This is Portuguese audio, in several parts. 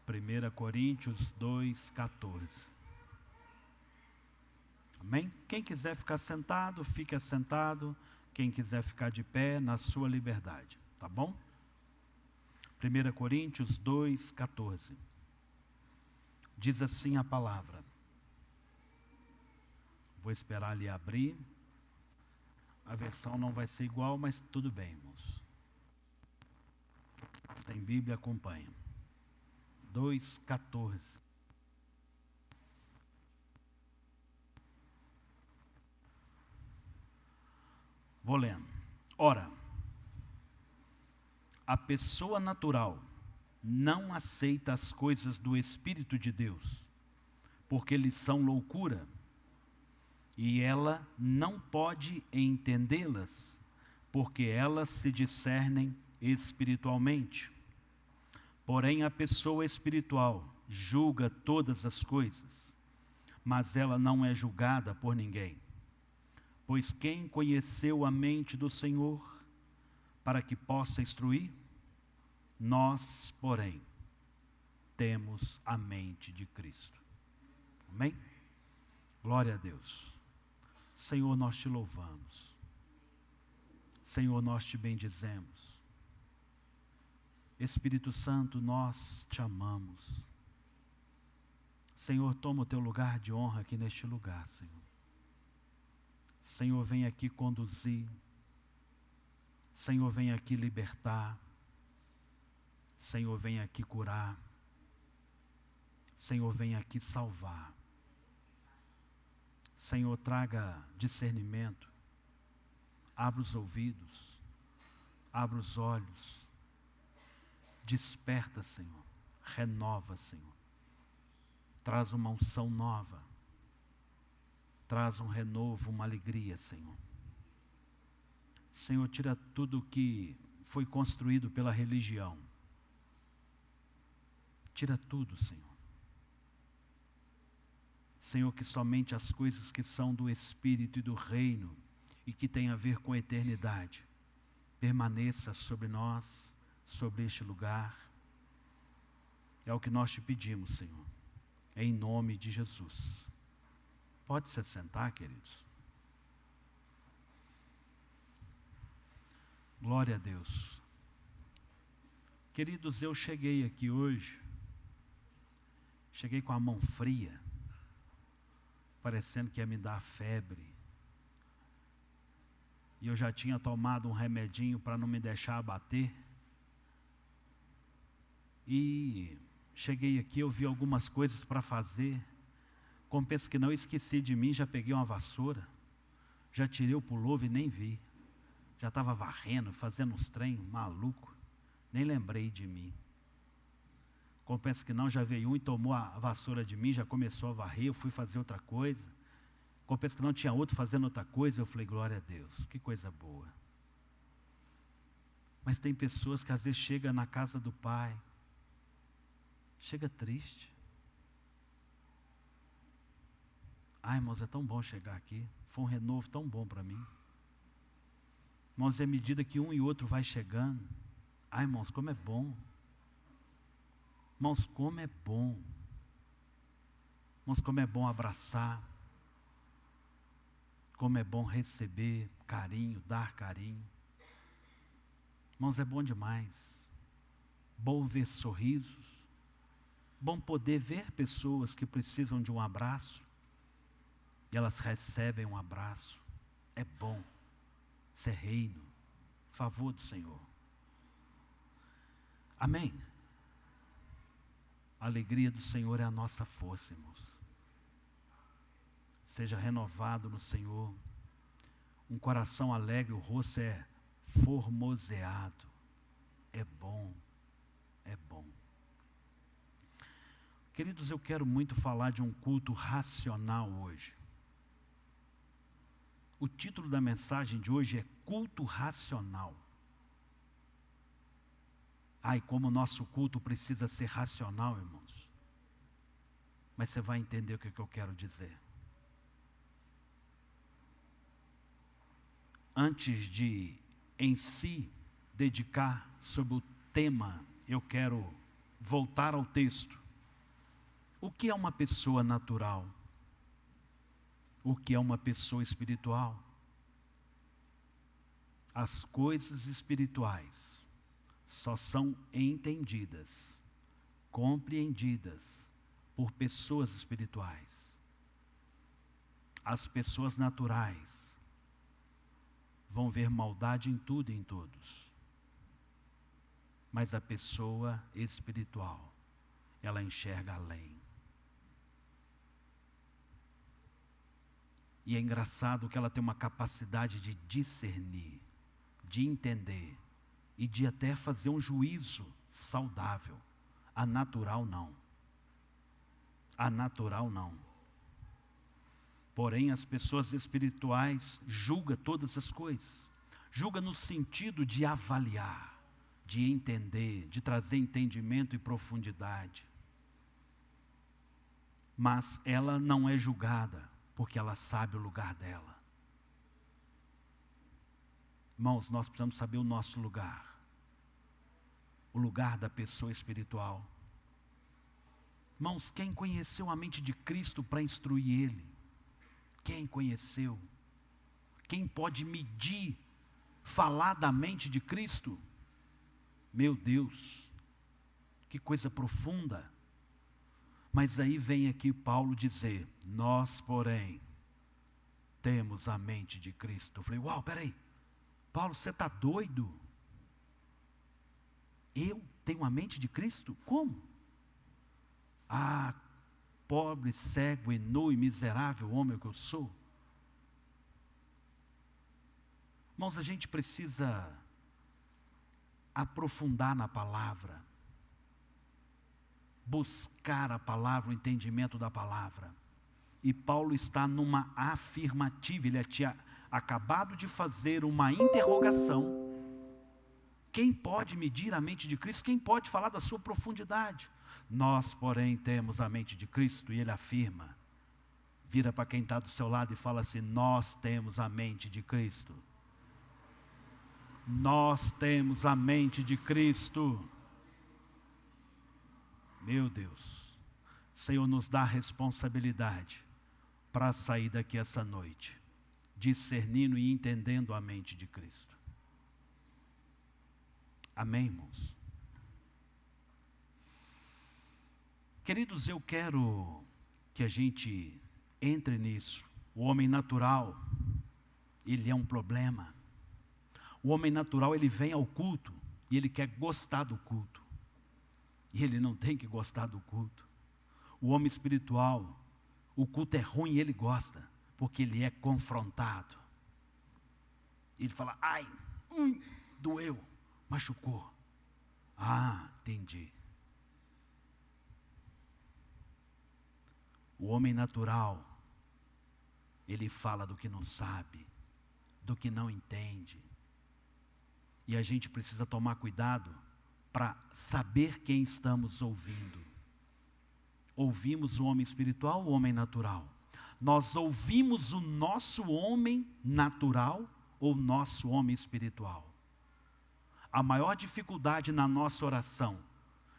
1 Coríntios 2,14. Amém? Quem quiser ficar sentado, fique assentado. Quem quiser ficar de pé, na sua liberdade. Tá bom? 1 Coríntios 2,14. Diz assim a palavra. Vou esperar ali abrir. A versão não vai ser igual, mas tudo bem, irmãos. Tem Bíblia, acompanha. 2,14. Vou lendo. Ora, a pessoa natural não aceita as coisas do Espírito de Deus, porque lhes são loucura, e ela não pode entendê-las, porque elas se discernem espiritualmente. Porém, a pessoa espiritual julga todas as coisas, mas ela não é julgada por ninguém. Pois quem conheceu a mente do Senhor, para que possa instruir? Nós, porém, temos a mente de Cristo. Amém? Glória a Deus. Senhor, nós te louvamos. Senhor, nós te bendizemos. Espírito Santo, nós te amamos. Senhor, toma o teu lugar de honra aqui neste lugar, Senhor. Senhor, vem aqui conduzir. Senhor, vem aqui libertar. Senhor, vem aqui curar. Senhor, vem aqui salvar. Senhor, traga discernimento. Abra os ouvidos. Abra os olhos. Desperta, Senhor. Renova, Senhor. Traz uma unção nova. Traz um renovo, uma alegria, Senhor. Senhor, tira tudo que foi construído pela religião. Tira tudo, Senhor. Senhor, que somente as coisas que são do Espírito e do Reino e que tem a ver com a eternidade permaneça sobre nós, sobre este lugar. É o que nós te pedimos, Senhor. Em nome de Jesus. Pode se sentar, queridos. Glória a Deus. Queridos, eu cheguei aqui hoje, cheguei com a mão fria, parecendo que ia me dar febre. E eu já tinha tomado um remedinho para não me deixar abater. E cheguei aqui, eu vi algumas coisas para fazer. Compensa que não, esqueci de mim, já peguei uma vassoura, já tirei o pullover e nem vi. Já estava varrendo, fazendo uns trem maluco, nem lembrei de mim. Compensa que não, já veio um e tomou a vassoura de mim, já começou a varrer, eu fui fazer outra coisa. Compensa que não, tinha outro fazendo outra coisa, eu falei, glória a Deus, que coisa boa. Mas tem pessoas que às vezes chegam na casa do Pai, chega triste. Ai, irmãos, é tão bom chegar aqui. Foi um renovo tão bom para mim. Irmãos, à medida que um e outro vai chegando, ai, irmãos, como é bom. Irmãos, como é bom. Irmãos, como é bom abraçar. Como é bom receber carinho, dar carinho. Irmãos, é bom demais. Bom ver sorrisos. Bom poder ver pessoas que precisam de um abraço. E elas recebem um abraço. É bom. Isso é reino. Favor do Senhor. Amém. A alegria do Senhor é a nossa força, irmãos. Seja renovado no Senhor. Um coração alegre, o rosto é formoseado. É bom. É bom. Queridos, eu quero muito falar de um culto racional hoje. O título da mensagem de hoje é culto racional. Ai, como o nosso culto precisa ser racional, irmãos. Mas você vai entender o que eu quero dizer. Antes de, em si, dedicar sobre o tema, eu quero voltar ao texto. O que é uma pessoa natural? O que é uma pessoa espiritual? As coisas espirituais só são entendidas, compreendidas por pessoas espirituais. As pessoas naturais vão ver maldade em tudo e em todos. Mas a pessoa espiritual, ela enxerga além. E é engraçado que ela tem uma capacidade de discernir, de entender e de até fazer um juízo saudável. A natural não. A natural não. Porém, as pessoas espirituais julgam todas as coisas. Julgam no sentido de avaliar, de entender, de trazer entendimento e profundidade. Mas ela não é julgada, porque ela sabe o lugar dela. Irmãos, nós precisamos saber o nosso lugar. O lugar da pessoa espiritual. Irmãos, quem conheceu a mente de Cristo para instruir Ele? Quem conheceu? Quem pode medir, falar da mente de Cristo? Meu Deus, que coisa profunda. Mas aí vem aqui Paulo dizer, nós, porém, temos a mente de Cristo. Eu falei, uau, peraí, Paulo, você está doido? Eu tenho a mente de Cristo? Como? Ah, pobre, cego, e nu e miserável homem que eu sou. Irmãos, a gente precisa aprofundar na palavra, buscar a palavra, o entendimento da palavra. E Paulo está numa afirmativa, ele tinha acabado de fazer uma interrogação. Quem pode medir a mente de Cristo? Quem pode falar da sua profundidade? Nós, porém, temos a mente de Cristo, e ele afirma, vira para quem está do seu lado e fala assim, nós temos a mente de Cristo. Nós temos a mente de Cristo. Meu Deus, Senhor, nos dá a responsabilidade para sair daqui essa noite, discernindo e entendendo a mente de Cristo. Amém, irmãos? Queridos, eu quero que a gente entre nisso. O homem natural, ele é um problema. O homem natural, ele vem ao culto e ele quer gostar do culto. E ele não tem que gostar do culto. O homem espiritual, o culto é ruim e ele gosta, porque ele é confrontado. Ele fala, ai, doeu, machucou. Ah, entendi. O homem natural, ele fala do que não sabe, do que não entende. E a gente precisa tomar cuidado para saber quem estamos ouvindo. Ouvimos o homem espiritual ou o homem natural? Nós ouvimos o nosso homem natural ou o nosso homem espiritual? A maior dificuldade na nossa oração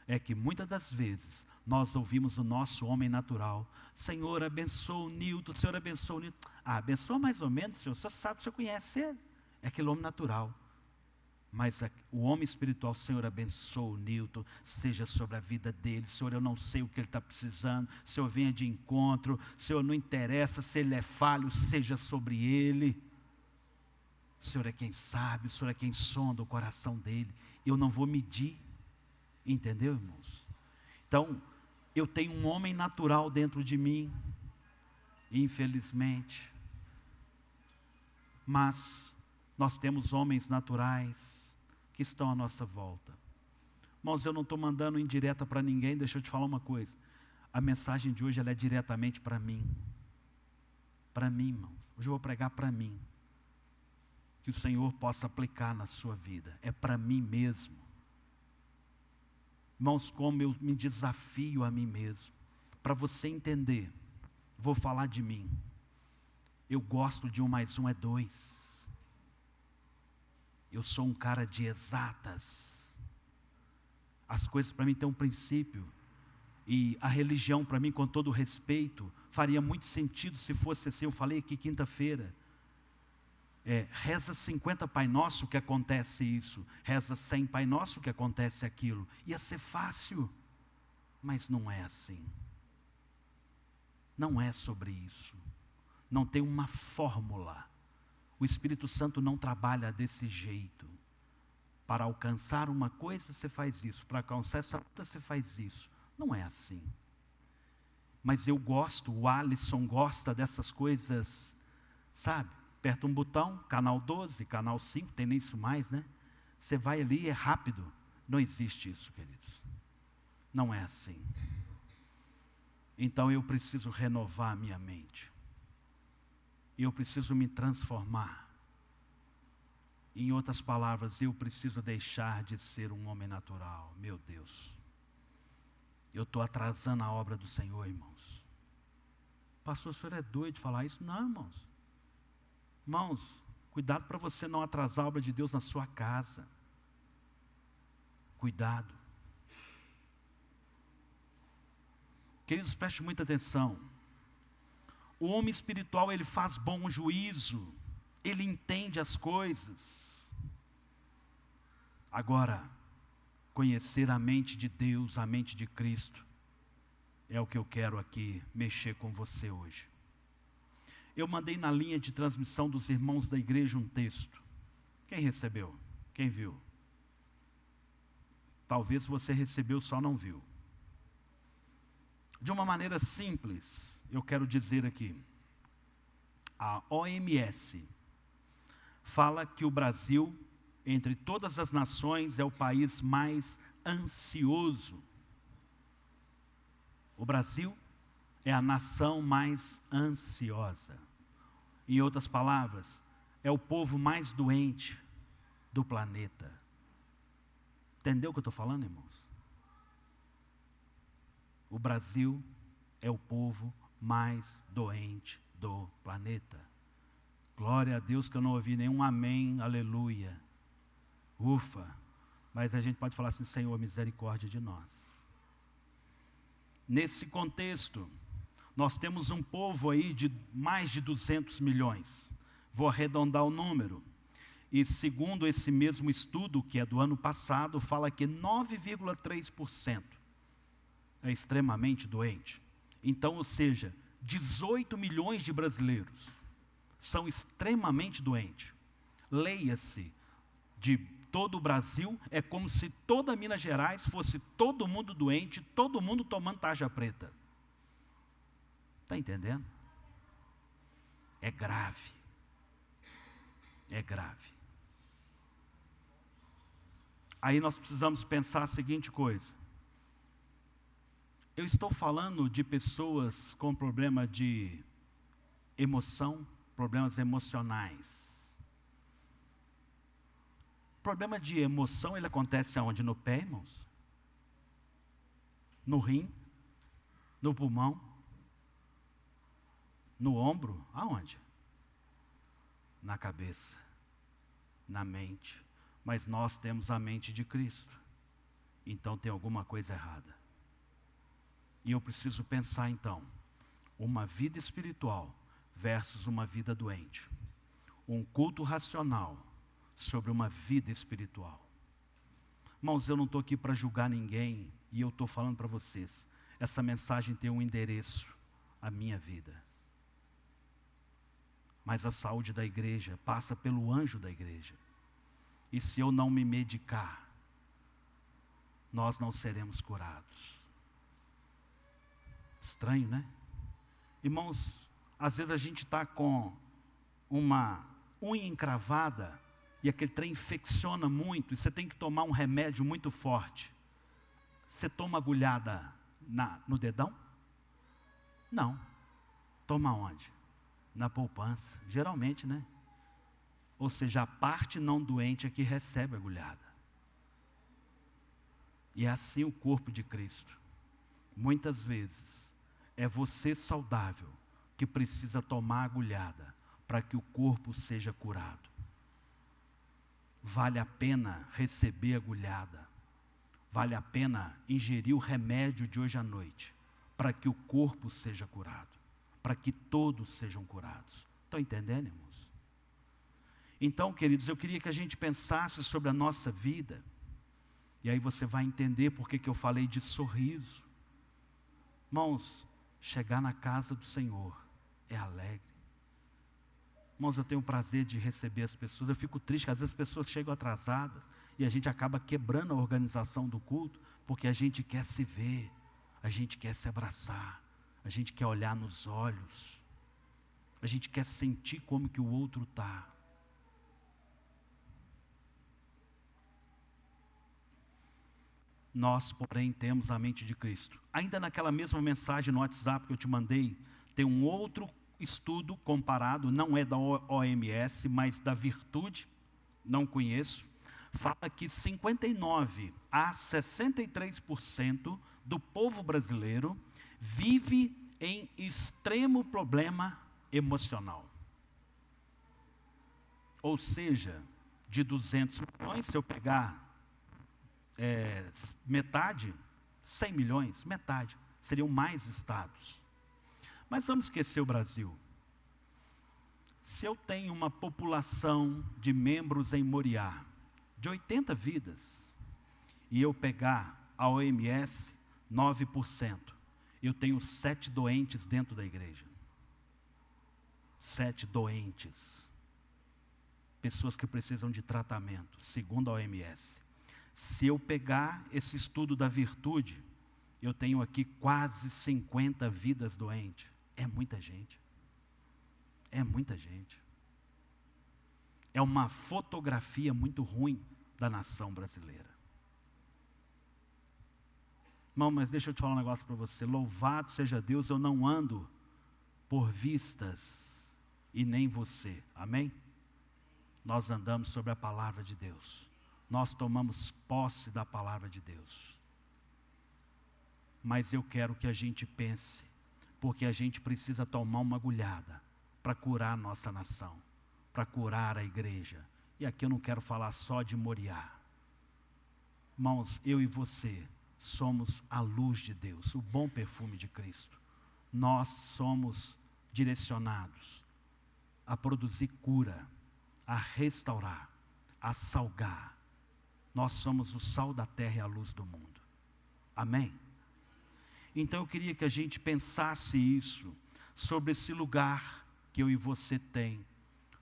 é que muitas das vezes nós ouvimos o nosso homem natural. Senhor, abençoa o Nilton, Senhor, abençoa o Nilton. Ah, abençoa mais ou menos, Senhor, o Senhor sabe, o Senhor conhece ele. É aquele homem natural. Mas o homem espiritual, Senhor, abençoa o Nilton, seja sobre a vida dele. Senhor, eu não sei o que ele está precisando. Senhor, venha de encontro. Senhor, não interessa se ele é falho, seja sobre ele. O Senhor é quem sabe, o Senhor é quem sonda o coração dele. Eu não vou medir. Entendeu, irmãos? Então, eu tenho um homem natural dentro de mim, infelizmente. Mas nós temos homens naturais que estão à nossa volta. Irmãos, eu não estou mandando indireta para ninguém, deixa eu te falar uma coisa. A mensagem de hoje ela é diretamente para mim. Para mim, irmãos. Hoje eu vou pregar para mim. Que o Senhor possa aplicar na sua vida. É para mim mesmo. Irmãos, como eu me desafio a mim mesmo. Para você entender, vou falar de mim. Eu gosto de 1 mais 1 é 2. Eu sou um cara de exatas. As coisas para mim têm um princípio. E a religião para mim, com todo respeito, faria muito sentido se fosse assim. Eu falei aqui quinta-feira. Reza 50 Pai Nosso que acontece isso. Reza 100 Pai Nosso que acontece aquilo. Ia ser fácil. Mas não é assim. Não é sobre isso. Não tem uma fórmula. O Espírito Santo não trabalha desse jeito. Para alcançar uma coisa, você faz isso. Para alcançar essa outra, você faz isso. Não é assim. Mas eu gosto, o Alisson gosta dessas coisas, sabe? Aperta um botão, canal 12, canal 5, tem nem isso mais, né? Você vai ali, é rápido. Não existe isso, queridos. Não é assim. Então eu preciso renovar a minha mente. Eu preciso me transformar. Em outras palavras, eu preciso deixar de ser um homem natural. Meu Deus. Eu estou atrasando a obra do Senhor, irmãos. Pastor, o senhor é doido de falar isso? Não, irmãos. Irmãos, cuidado para você não atrasar a obra de Deus na sua casa. Cuidado. Queridos, preste muita atenção. O homem espiritual, ele faz bom juízo. Ele entende as coisas. Agora, conhecer a mente de Deus, a mente de Cristo, é o que eu quero aqui mexer com você hoje. Eu mandei na linha de transmissão dos irmãos da igreja um texto. Quem recebeu? Quem viu? Talvez você recebeu, só não viu. De uma maneira simples, eu quero dizer aqui. A OMS fala que o Brasil, entre todas as nações, é o país mais ansioso. O Brasil é a nação mais ansiosa. Em outras palavras, é o povo mais doente do planeta. Entendeu o que eu estou falando, irmãos? O Brasil é o povo mais doente do planeta. Glória a Deus que eu não ouvi nenhum amém, aleluia. Ufa, mas a gente pode falar assim, Senhor, misericórdia de nós. Nesse contexto, nós temos um povo aí de mais de 200 milhões. Vou arredondar o número. E segundo esse mesmo estudo, que é do ano passado, fala que 9,3% é extremamente doente. Então, ou seja, 18 milhões de brasileiros são extremamente doentes. Leia-se, de todo o Brasil, é como se toda Minas Gerais fosse todo mundo doente, todo mundo tomando tarja preta. Está entendendo? É grave. É grave. Aí nós precisamos pensar a seguinte coisa. Eu estou falando de pessoas com problema de emoção, problemas emocionais. O problema de emoção, ele acontece aonde? No pé, irmãos? No rim? No pulmão? No ombro? Aonde? Na cabeça, na mente. Mas nós temos a mente de Cristo. Então tem alguma coisa errada. E eu preciso pensar então, uma vida espiritual versus uma vida doente. Um culto racional sobre uma vida espiritual. Irmãos, eu não estou aqui para julgar ninguém, e eu estou falando para vocês, essa mensagem tem um endereço, a minha vida. Mas a saúde da igreja passa pelo anjo da igreja. E se eu não me medicar, nós não seremos curados. Estranho, né? Irmãos, às vezes a gente está com uma unha encravada e aquele trem infecciona muito e você tem que tomar um remédio muito forte. Você toma agulhada no dedão? Não. Toma onde? Na poupança, geralmente, né? Ou seja, a parte não doente é que recebe agulhada. E é assim o corpo de Cristo. Muitas vezes, é você saudável que precisa tomar agulhada para que o corpo seja curado. Vale a pena receber agulhada. vale a pena ingerir o remédio de hoje à noite, para que o corpo seja curado, para que todos sejam curados. Estão entendendo, irmãos? Então, queridos, eu queria que a gente pensasse sobre a nossa vida, e aí você vai entender por que eu falei de sorriso. Irmãos, chegar na casa do Senhor é alegre. Irmãos, eu tenho o prazer de receber as pessoas. Eu fico triste que às vezes as pessoas chegam atrasadas e a gente acaba quebrando a organização do culto, porque a gente quer se ver, a gente quer se abraçar, a gente quer olhar nos olhos, a gente quer sentir como que o outro está. Nós, porém, temos a mente de Cristo. Ainda naquela mesma mensagem no WhatsApp que eu te mandei, tem um outro estudo comparado, não é da OMS, mas da Virtude, não conheço, fala que 59 a 63% do povo brasileiro vive em extremo problema emocional. Ou seja, de 200 milhões, se eu pegar metade, 100 milhões, metade, seriam mais estados. Mas vamos esquecer o Brasil. Se eu tenho uma população de membros em Moriá, de 80 vidas, e eu pegar a OMS, 9%, eu tenho 7 doentes dentro da igreja. 7 doentes. Pessoas que precisam de tratamento, segundo a OMS. Se eu pegar esse estudo da Virtude, eu tenho aqui quase 50 vidas doentes. É muita gente. É muita gente. É uma fotografia muito ruim da nação brasileira. Irmão, mas deixa eu te falar um negócio para você. Louvado seja Deus, eu não ando por vistas e nem você. Amém? Nós andamos sobre a palavra de Deus. Nós tomamos posse da palavra de Deus. Mas eu quero que a gente pense, porque a gente precisa tomar uma agulhada para curar a nossa nação, para curar a igreja. E aqui eu não quero falar só de Moriá. Irmãos, eu e você somos a luz de Deus, o bom perfume de Cristo. Nós somos direcionados a produzir cura, a restaurar, a salgar. Nós somos o sal da terra e a luz do mundo. Amém? Então eu queria que a gente pensasse isso, sobre esse lugar que eu e você tem,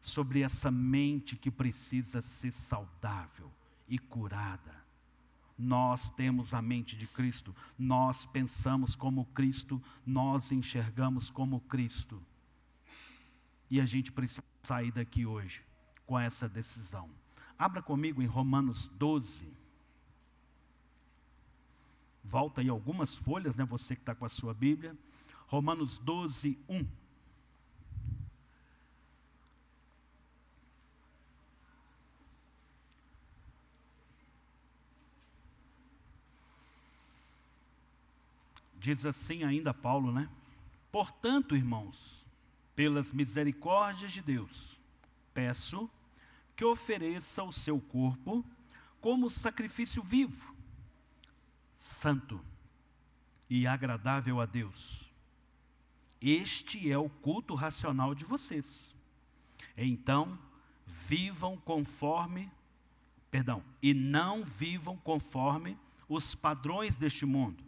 sobre essa mente que precisa ser saudável e curada. Nós temos a mente de Cristo, nós pensamos como Cristo, nós enxergamos como Cristo. E a gente precisa sair daqui hoje com essa decisão. Abra comigo em Romanos 12. Volta aí algumas folhas, né? Você que está com a sua Bíblia. Romanos 12, 1. Diz assim ainda Paulo, né? Portanto, irmãos, pelas misericórdias de Deus, peço que ofereça o seu corpo como sacrifício vivo, santo e agradável a Deus. Este é o culto racional de vocês. Então, e não vivam conforme os padrões deste mundo,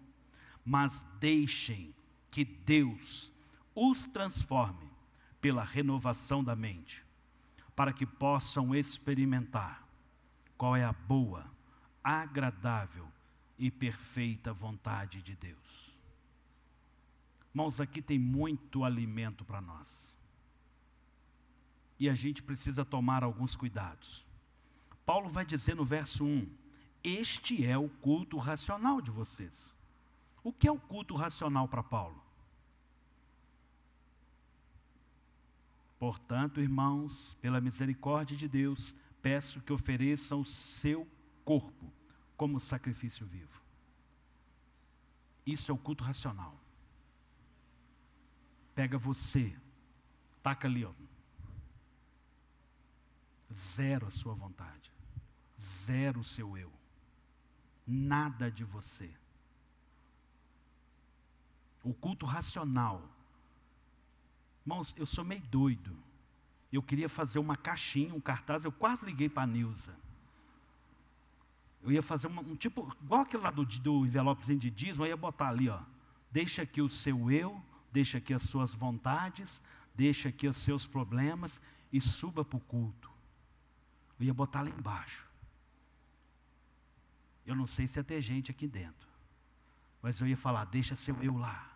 mas deixem que Deus os transforme pela renovação da mente, para que possam experimentar qual é a boa, agradável e perfeita vontade de Deus. Irmãos, aqui tem muito alimento para nós. E a gente precisa tomar alguns cuidados. Paulo vai dizer no verso 1, este é o culto racional de vocês. O que é o culto racional para Paulo? Portanto, irmãos, pela misericórdia de Deus, peço que ofereçam o seu corpo como sacrifício vivo. Isso é o culto racional. Pega você, taca ali, ó. Zero a sua vontade, zero o seu eu. nada de você. O culto racional. Irmãos, eu sou meio doido. Eu queria fazer uma caixinha, um cartaz, eu quase liguei para a Nilza. Eu ia fazer um tipo, igual aquele lá do envelopezinho de dízimo, eu ia botar ali, ó. Deixa aqui o seu eu, deixa aqui as suas vontades, deixa aqui os seus problemas e suba para o culto. Eu ia botar lá embaixo. Eu não sei se ia ter gente aqui dentro, mas eu ia falar, deixa seu eu lá.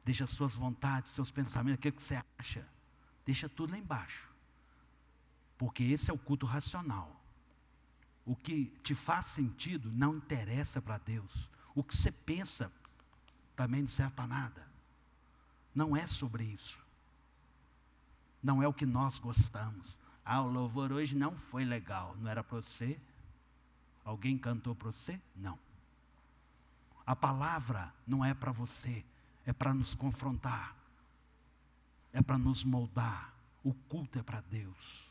Deixa as suas vontades, seus pensamentos, aquilo que você acha. Deixa tudo lá embaixo. Porque esse é o culto racional. O que te faz sentido não interessa para Deus. O que você pensa também não serve para nada. Não é sobre isso. Não é o que nós gostamos. Ah, o louvor hoje não foi legal. Não era para você? Alguém cantou para você? Não. A palavra não é para você. É para nos confrontar. É para nos moldar. O culto é para Deus.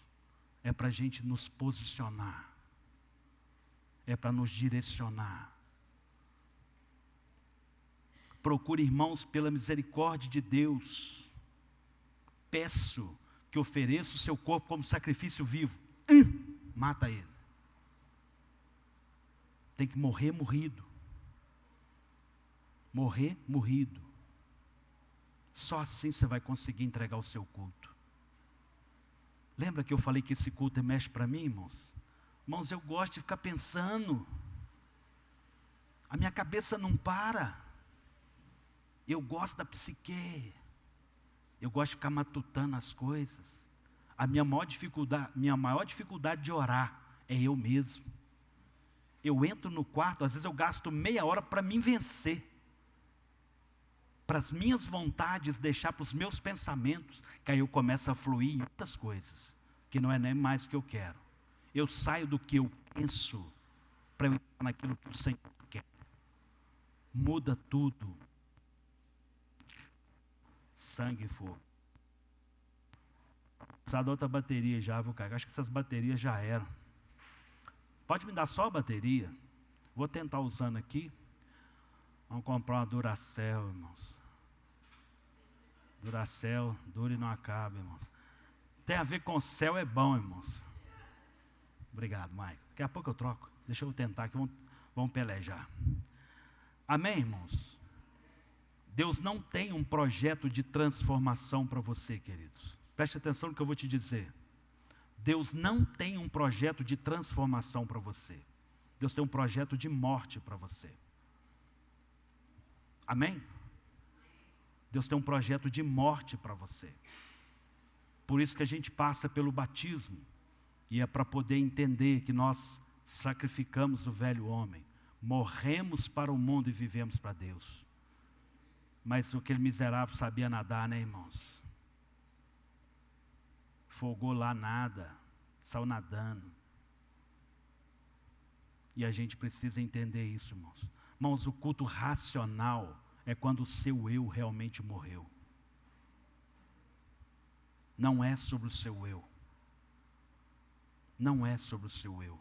É para a gente nos posicionar. É para nos direcionar. Procure, irmãos, pela misericórdia de Deus. Peço que ofereça o seu corpo como sacrifício vivo. Mata ele. Tem que morrer morrido. Morrer morrido. Só assim você vai conseguir entregar o seu culto. Lembra que eu falei que esse culto mexe para mim, irmãos? Irmãos, eu gosto de ficar pensando. A minha cabeça não para. Eu gosto da psique. Eu gosto de ficar matutando as coisas. A minha maior dificuldade de orar é eu mesmo. Eu entro no quarto, às vezes eu gasto meia hora para me vencer. Para as minhas vontades, deixar para os meus pensamentos, que aí eu começo a fluir em outras coisas, que não é nem mais o que eu quero. Eu saio do que eu penso, para eu entrar naquilo que o Senhor quer. Muda tudo. Sangue e fogo. Precisa da outra bateria já, viu, cara? Acho que essas baterias já eram. Pode me dar só a bateria? Vou tentar usando aqui. Vamos comprar uma Duracell, irmãos. Duracell, dura e não acaba, irmãos. Tem a ver com o céu, é bom, irmãos. Obrigado, Mike. Daqui a pouco eu troco. Deixa eu tentar aqui, vamos pelejar. Amém, irmãos? Deus não tem um projeto de transformação para você, queridos. Preste atenção no que eu vou te dizer. Deus não tem um projeto de transformação para você. Deus tem um projeto de morte para você. Amém? Deus tem um projeto de morte para você. Por isso que a gente passa pelo batismo. E é para poder entender que nós sacrificamos o velho homem. Morremos para o mundo e vivemos para Deus. Mas aquele miserável sabia nadar, né, irmãos? Fogou lá nada. Saiu nadando. E a gente precisa entender isso, irmãos. Irmãos, o culto racional é quando o seu eu realmente morreu. Não é sobre o seu eu. Não é sobre o seu eu.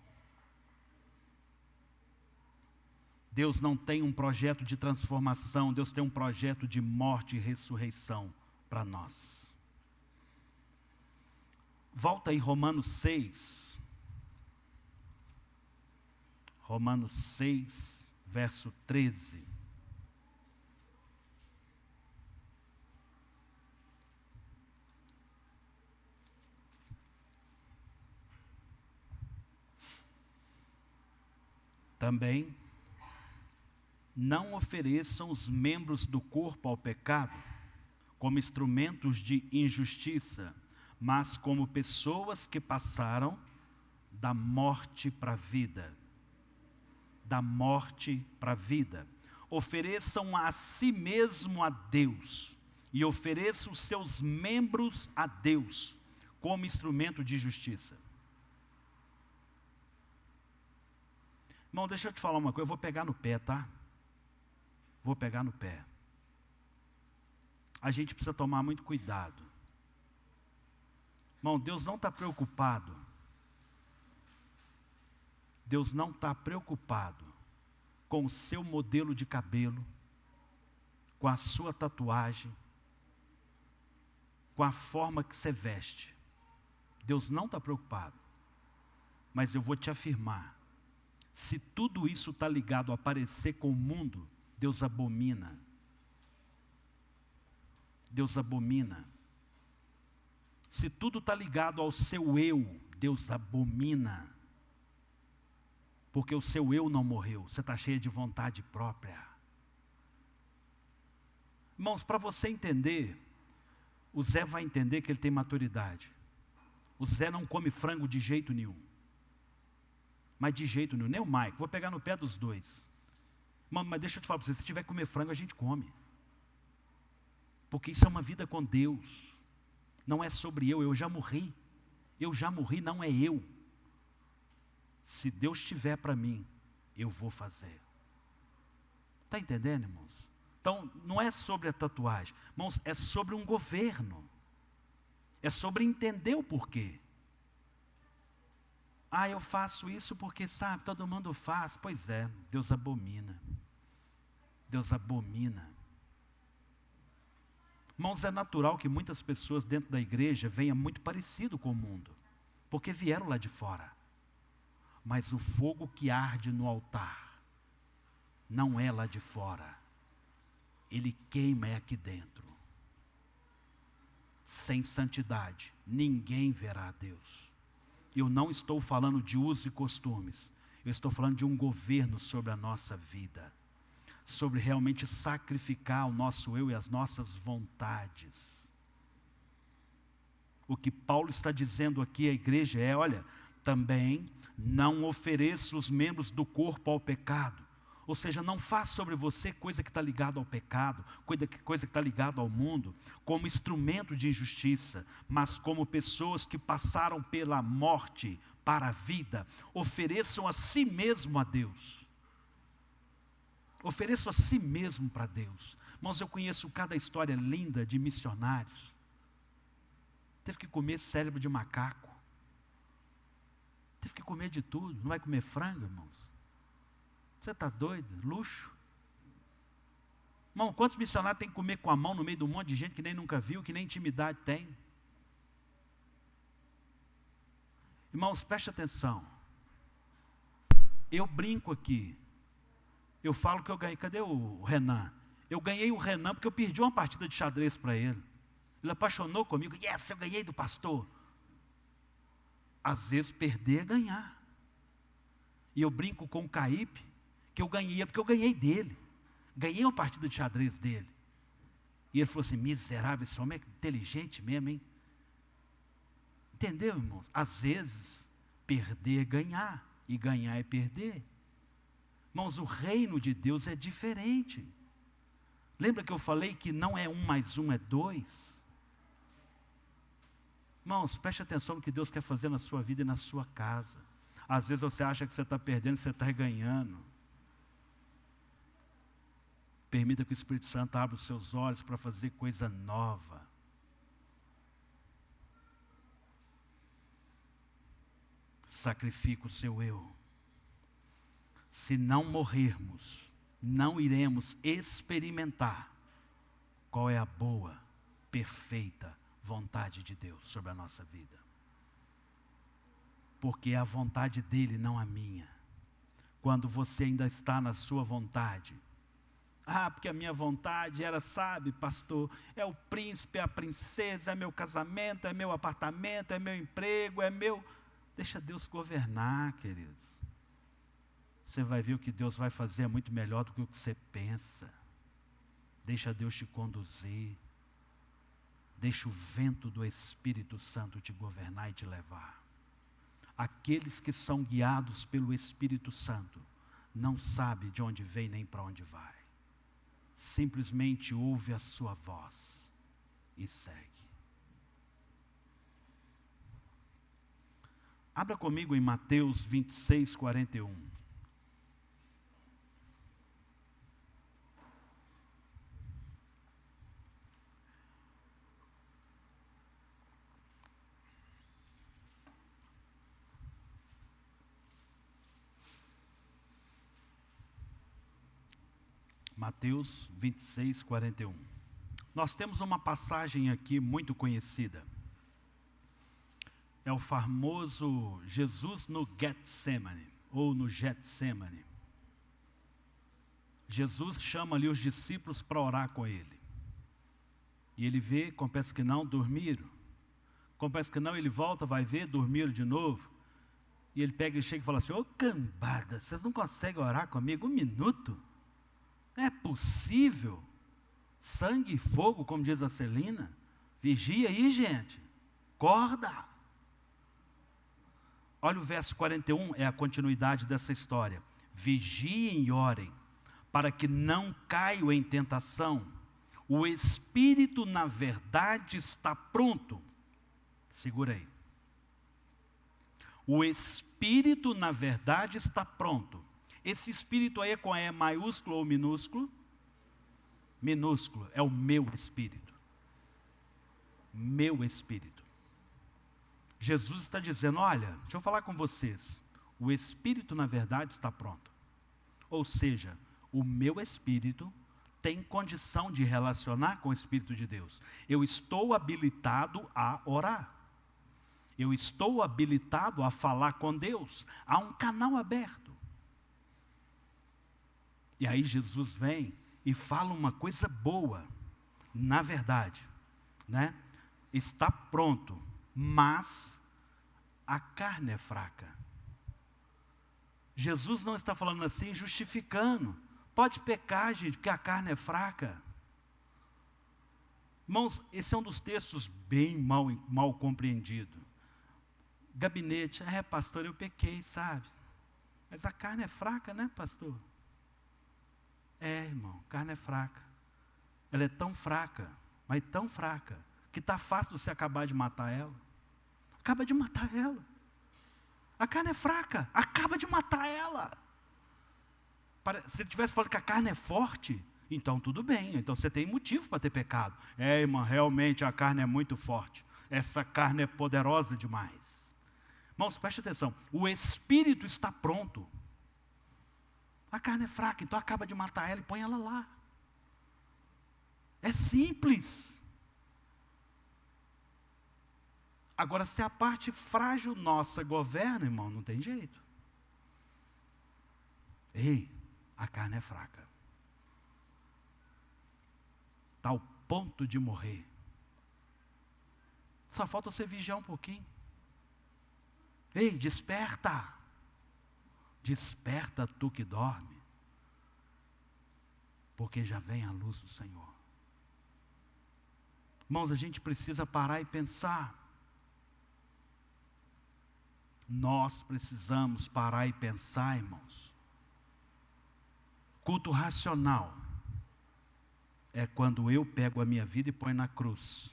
Deus não tem um projeto de transformação, Deus tem um projeto de morte e ressurreição para nós. Volta aí Romanos 6. Romanos 6, verso 13. Também, não ofereçam os membros do corpo ao pecado como instrumentos de injustiça, mas como pessoas que passaram da morte para a vida. Da morte para a vida. Ofereçam a si mesmo a Deus e ofereçam os seus membros a Deus como instrumento de justiça. Irmão, deixa eu te falar uma coisa, eu vou pegar no pé, tá? Vou pegar no pé. A gente precisa tomar muito cuidado. Irmão, Deus não está preocupado. Deus não está preocupado com o seu modelo de cabelo, com a sua tatuagem, com a forma que você veste. Deus não está preocupado. Mas eu vou te afirmar, se tudo isso está ligado a parecer com o mundo, Deus abomina. Deus abomina. Se tudo está ligado ao seu eu, Deus abomina. Porque o seu eu não morreu, você está cheio de vontade própria. Irmãos, para você entender, o Zé vai entender que ele tem maturidade. O Zé não come frango de jeito nenhum. Mas de jeito nenhum, nem o Mike, vou pegar no pé dos dois. Mas deixa eu te falar para você, se tiver que comer frango, a gente come. Porque isso é uma vida com Deus. Não é sobre eu já morri. Eu já morri, não é eu. Se Deus tiver para mim, eu vou fazer. Está entendendo, irmãos? Então, não é sobre a tatuagem. Irmãos, é sobre um governo. É sobre entender o porquê. Ah, eu faço isso porque, sabe, todo mundo faz. Pois é, Deus abomina. Deus abomina. Irmãos, é natural que muitas pessoas dentro da igreja venham muito parecido com o mundo. Porque vieram lá de fora. Mas o fogo que arde no altar não é lá de fora. Ele queima aqui dentro. Sem santidade, ninguém verá a Deus. Eu não estou falando de usos e costumes. Eu estou falando de um governo sobre a nossa vida. Sobre realmente sacrificar o nosso eu e as nossas vontades. O que Paulo está dizendo aqui à igreja é, olha, também não ofereça os membros do corpo ao pecado. Ou seja, não faça sobre você coisa que está ligada ao pecado, coisa que está ligada ao mundo, como instrumento de injustiça, mas como pessoas que passaram pela morte para a vida, ofereçam a si mesmo a Deus. Ofereçam a si mesmo para Deus. Irmãos, eu conheço cada história linda de missionários. Teve que comer cérebro de macaco. Teve que comer de tudo. Não vai comer frango, irmãos? Você está doido? Luxo. Irmão, quantos missionários tem que comer com a mão no meio de um monte de gente que nem nunca viu, que nem intimidade tem? Irmãos, preste atenção. Eu brinco aqui. Eu falo que eu ganhei. Cadê o Renan? Eu ganhei o Renan porque eu perdi uma partida de xadrez para ele. Ele apaixonou comigo. Yes, eu ganhei do pastor. Às vezes perder é ganhar. E eu brinco com o Caípe, que eu ganhei, porque eu ganhei dele. Ganhei uma partida de xadrez dele. E ele falou assim, miserável, esse homem é inteligente mesmo, hein? Entendeu, irmãos? Às vezes, perder é ganhar, e ganhar é perder. Irmãos, o reino de Deus é diferente. Lembra que eu falei que não é 1 mais 1 é 2? Irmãos, preste atenção no que Deus quer fazer na sua vida e na sua casa. Às vezes você acha que você está perdendo e você está ganhando. Permita que o Espírito Santo abra os seus olhos para fazer coisa nova. Sacrifica o seu eu. Se não morrermos, não iremos experimentar qual é a boa, perfeita vontade de Deus sobre a nossa vida. Porque é a vontade dele, não a minha. Quando você ainda está na sua vontade. Ah, porque a minha vontade era, sabe, pastor, é o príncipe, é a princesa, é meu casamento, é meu apartamento, é meu emprego, é meu... Deixa Deus governar, queridos. Você vai ver o que Deus vai fazer é muito melhor do que o que você pensa. Deixa Deus te conduzir. Deixa o vento do Espírito Santo te governar e te levar. Aqueles que são guiados pelo Espírito Santo não sabem de onde vem nem para onde vai. Simplesmente ouve a sua voz e segue. Abra comigo em Mateus 26, 41. Mateus 26, 41. Nós temos uma passagem aqui muito conhecida. É o famoso Jesus no Getsemane, ou no Getsemane. Jesus chama ali os discípulos para orar com ele. E ele vê, confessa que não, dormiram. Confessa que não, ele volta, vai ver, dormiram de novo. E ele pega e chega e fala assim: ô cambada, vocês não conseguem orar comigo um minuto? Não é possível? Sangue e fogo, como diz a Celina. Vigia aí, gente. Acorda. Olha o verso 41, é a continuidade dessa história. Vigiem e orem, para que não caiam em tentação. O espírito, na verdade, está pronto. Segura aí. O espírito, na verdade, está pronto. Esse espírito aí é com E maiúsculo ou minúsculo? Minúsculo, é o meu espírito. Meu espírito. Jesus está dizendo: olha, deixa eu falar com vocês. O espírito, na verdade, está pronto. Ou seja, o meu espírito tem condição de relacionar com o Espírito de Deus. Eu estou habilitado a orar. Eu estou habilitado a falar com Deus. Há um canal aberto. E aí Jesus vem e fala uma coisa boa. Na verdade, né? Está pronto, mas a carne é fraca. Jesus não está falando assim, justificando. Pode pecar, gente, porque a carne é fraca. Irmãos, esse é um dos textos bem mal compreendido. Gabinete, pastor, eu pequei, sabe? Mas a carne é fraca, né, pastor? Irmão, a carne é fraca. Ela é tão fraca, mas tão fraca, que está fácil você acabar de matar ela. Acaba de matar ela. A carne é fraca, acaba de matar ela. Se ele tivesse falado que a carne é forte, então tudo bem, então você tem motivo para ter pecado. Irmão, realmente a carne é muito forte. Essa carne é poderosa demais. Irmãos, preste atenção, o espírito está pronto. A carne é fraca, então acaba de matar ela e põe ela lá. É simples. Agora, se a parte frágil nossa governa, irmão, não tem jeito. A carne é fraca. Está ao ponto de morrer. Só falta você vigiar um pouquinho. Desperta. Desperta tu que dorme. Porque já vem a luz do Senhor. Irmãos, a gente precisa parar e pensar. Nós precisamos parar e pensar, irmãos. Culto racional é quando eu pego a minha vida e ponho na cruz.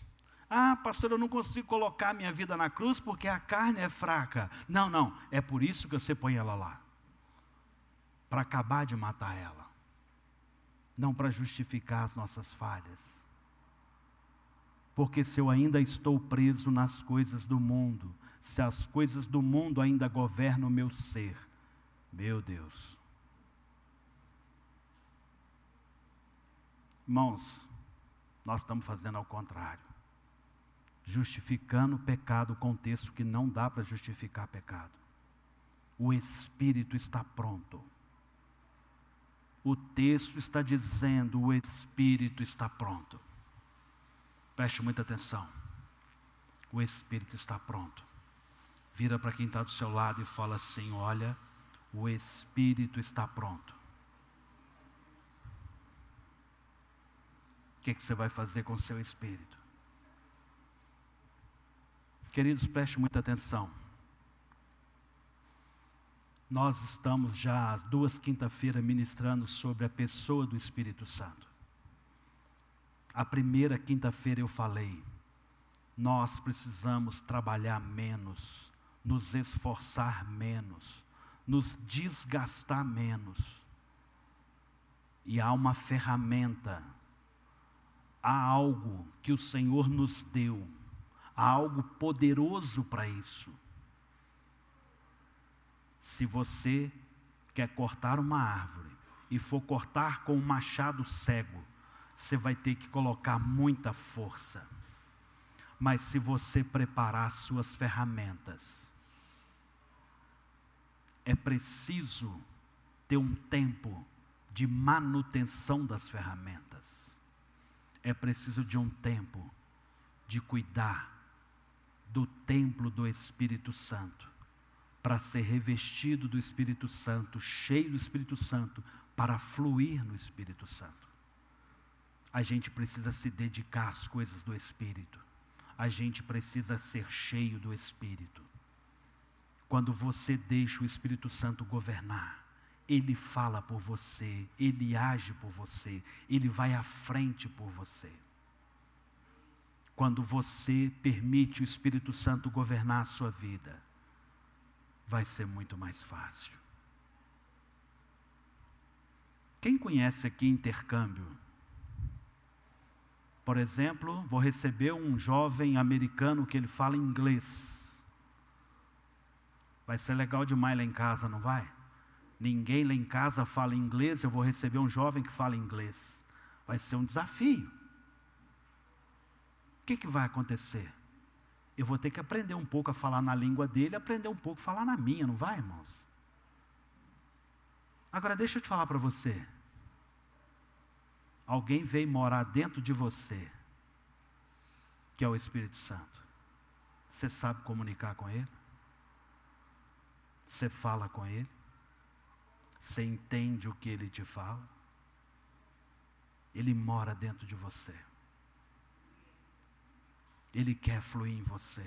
Pastor, eu não consigo colocar a minha vida na cruz porque a carne é fraca. Não, é por isso que você põe ela lá. Para acabar de matar ela. Não para justificar as nossas falhas. Porque se eu ainda estou preso nas coisas do mundo, se as coisas do mundo ainda governam o meu ser, meu Deus. Irmãos, nós estamos fazendo ao contrário. Justificando o pecado com um texto que não dá para justificar pecado. O Espírito está pronto. O texto está dizendo, o Espírito está pronto. Preste muita atenção. O Espírito está pronto. Vira para quem está do seu lado e fala assim: olha, o Espírito está pronto. O que você vai fazer com o seu Espírito? Queridos, preste muita atenção. Nós estamos já às 2 quinta-feiras ministrando sobre a pessoa do Espírito Santo. A primeira quinta-feira eu falei, nós precisamos trabalhar menos, nos esforçar menos, nos desgastar menos. E há uma ferramenta, há algo que o Senhor nos deu, há algo poderoso para isso. Se você quer cortar uma árvore e for cortar com um machado cego, você vai ter que colocar muita força. Mas se você preparar suas ferramentas, é preciso ter um tempo de manutenção das ferramentas. É preciso de um tempo de cuidar do templo do Espírito Santo, para ser revestido do Espírito Santo, cheio do Espírito Santo, para fluir no Espírito Santo. A gente precisa se dedicar às coisas do Espírito. A gente precisa ser cheio do Espírito. Quando você deixa o Espírito Santo governar, Ele fala por você, Ele age por você, Ele vai à frente por você. Quando você permite o Espírito Santo governar a sua vida, vai ser muito mais fácil. Quem conhece aqui intercâmbio? Por exemplo, vou receber um jovem americano que ele fala inglês. Vai ser legal demais lá em casa, não vai? Ninguém lá em casa fala inglês, eu vou receber um jovem que fala inglês. Vai ser um desafio. O que vai acontecer? Eu vou ter que aprender um pouco a falar na língua dele, aprender um pouco a falar na minha, não vai, irmãos? Agora deixa eu te falar para você. Alguém veio morar dentro de você, que é o Espírito Santo. Você sabe comunicar com ele? Você fala com ele? Você entende o que ele te fala? Ele mora dentro de você. Ele quer fluir em você.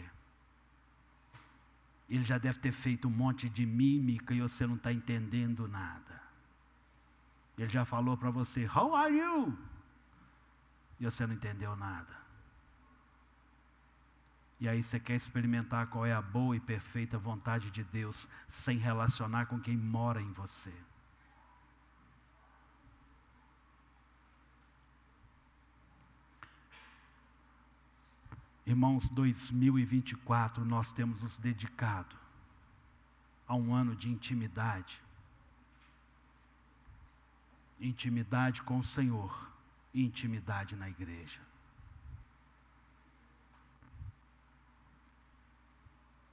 Ele já deve ter feito um monte de mímica e você não está entendendo nada. Ele já falou para você, how are you? E você não entendeu nada. E aí você quer experimentar qual é a boa e perfeita vontade de Deus, sem relacionar com quem mora em você. Irmãos, 2024 nós temos nos dedicado a um ano de intimidade. Intimidade com o Senhor e intimidade na igreja.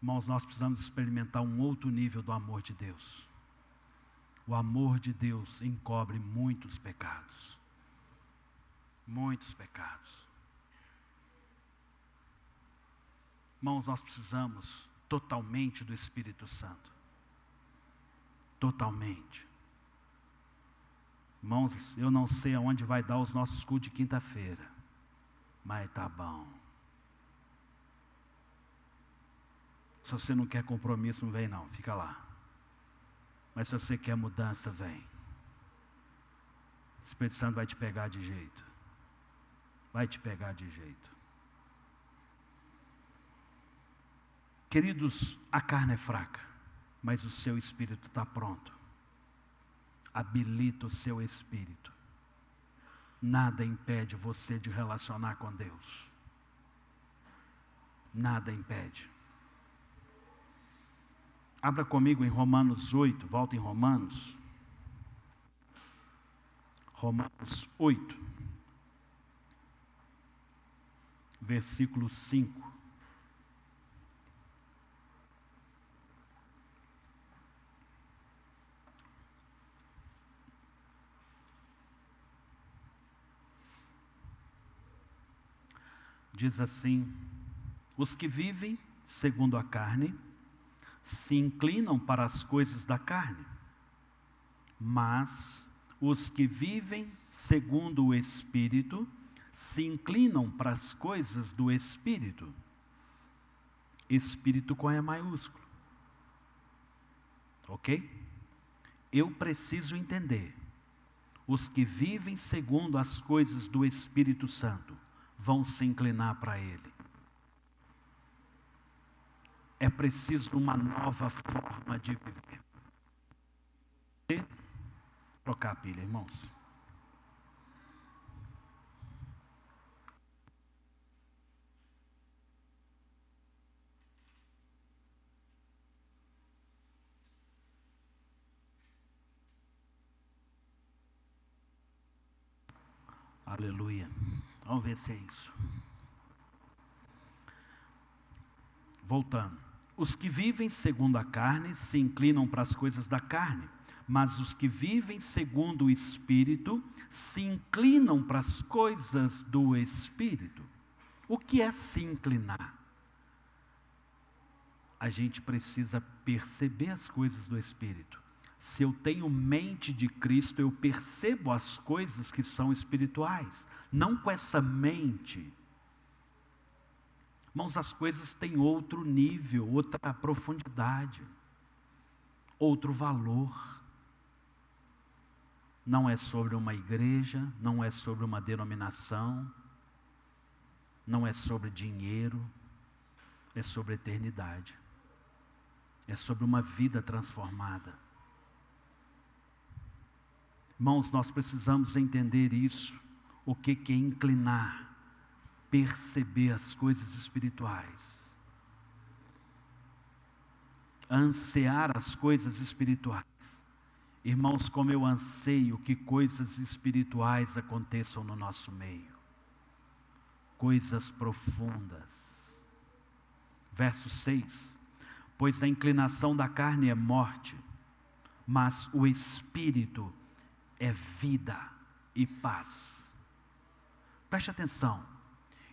Irmãos, nós precisamos experimentar um outro nível do amor de Deus. O amor de Deus encobre muitos pecados. Muitos pecados. Irmãos, nós precisamos totalmente do Espírito Santo. Totalmente. Irmãos, eu não sei aonde vai dar os nossos cultos de quinta-feira, mas tá bom. Se você não quer compromisso, não vem não, fica lá. Mas se você quer mudança, vem. O Espírito Santo vai te pegar de jeito. Vai te pegar de jeito. Queridos, a carne é fraca, mas o seu espírito está pronto. Habilita o seu espírito. Nada impede você de relacionar com Deus. Nada impede. Abra comigo em Romanos 8, volta em Romanos. Romanos 8, versículo 5. Diz assim: os que vivem segundo a carne se inclinam para as coisas da carne, mas os que vivem segundo o Espírito se inclinam para as coisas do Espírito. Espírito com E maiúsculo. Ok? Eu preciso entender. Os que vivem segundo as coisas do Espírito Santo vão se inclinar para Ele. É preciso uma nova forma de viver. E trocar a pilha, irmãos. Aleluia. Vamos ver se é isso. Voltando. Os que vivem segundo a carne se inclinam para as coisas da carne, mas os que vivem segundo o Espírito se inclinam para as coisas do Espírito. O que é se inclinar? A gente precisa perceber as coisas do Espírito. Se eu tenho mente de Cristo, eu percebo as coisas que são espirituais, não com essa mente. Irmãos, as coisas têm outro nível, outra profundidade, outro valor. Não é sobre uma igreja, não é sobre uma denominação, não é sobre dinheiro, é sobre eternidade. É sobre uma vida transformada. Irmãos, nós precisamos entender isso. O que é inclinar? Perceber as coisas espirituais. Ansiar as coisas espirituais. Irmãos, como eu anseio que coisas espirituais aconteçam no nosso meio. Coisas profundas. Verso 6. Pois a inclinação da carne é morte, mas o Espírito é vida e paz. Preste atenção.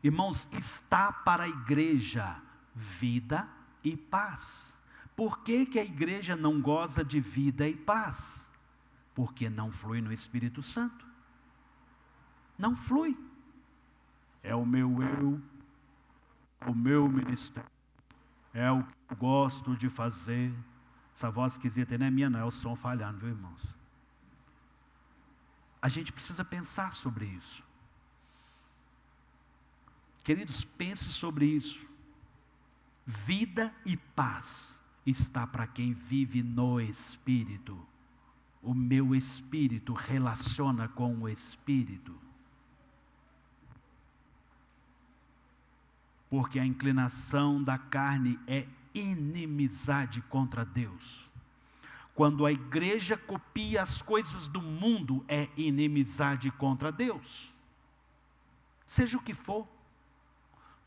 Irmãos, está para a igreja vida e paz. Por que a igreja não goza de vida e paz? Porque não flui no Espírito Santo. Não flui. É o meu eu, o meu ministério. É o que eu gosto de fazer. Essa voz esquisita não é minha, não, é o som falhando, viu, irmãos? A gente precisa pensar sobre isso. Queridos, pense sobre isso. Vida e paz está para quem vive no Espírito. O meu espírito relaciona com o Espírito. Porque a inclinação da carne é inimizade contra Deus. Quando a igreja copia as coisas do mundo, é inimizade contra Deus. Seja o que for.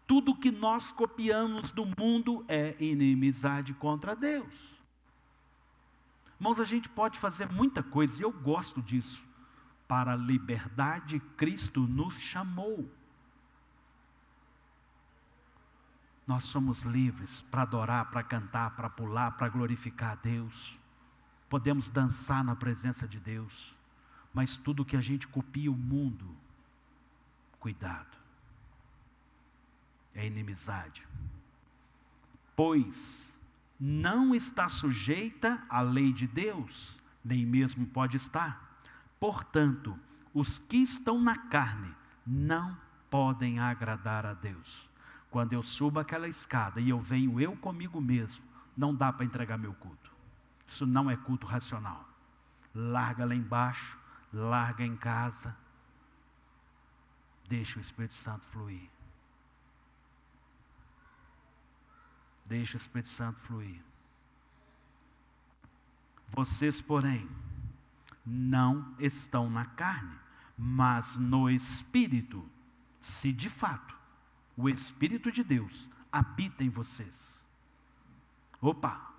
Tudo que nós copiamos do mundo é inimizade contra Deus. Irmãos, a gente pode fazer muita coisa, e eu gosto disso. Para a liberdade, Cristo nos chamou. Nós somos livres para adorar, para cantar, para pular, para glorificar a Deus. Podemos dançar na presença de Deus. Mas tudo que a gente copia o mundo, cuidado. É inimizade. Pois não está sujeita à lei de Deus, nem mesmo pode estar. Portanto, os que estão na carne não podem agradar a Deus. Quando eu subo aquela escada e eu venho eu comigo mesmo, não dá para entregar meu culto. Isso não é culto racional. Larga lá embaixo, larga em casa. Deixa o Espírito Santo fluir. Deixa o Espírito Santo fluir. Vocês, porém, não estão na carne, mas no Espírito, se de fato o Espírito de Deus habita em vocês. Opa!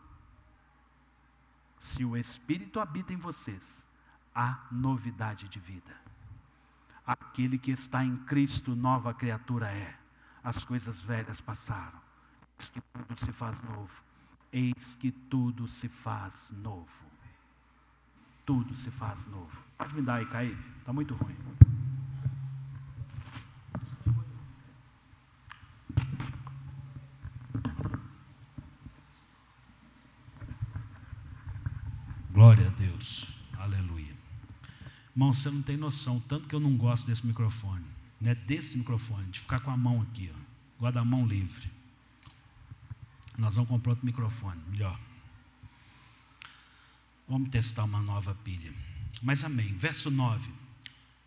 Se o Espírito habita em vocês, há novidade de vida. Aquele que está em Cristo, nova criatura é. As coisas velhas passaram. Eis que tudo se faz novo. Eis que tudo se faz novo. Tudo se faz novo. Pode me dar aí, Caí? Está muito ruim. Glória a Deus. Aleluia. Irmão, você não tem noção, tanto que eu não gosto desse microfone. Não é desse microfone, de ficar com a mão aqui, ó. Guarda a mão livre. Nós vamos comprar outro microfone, melhor. Vamos testar uma nova pilha. Mas amém. Verso 9.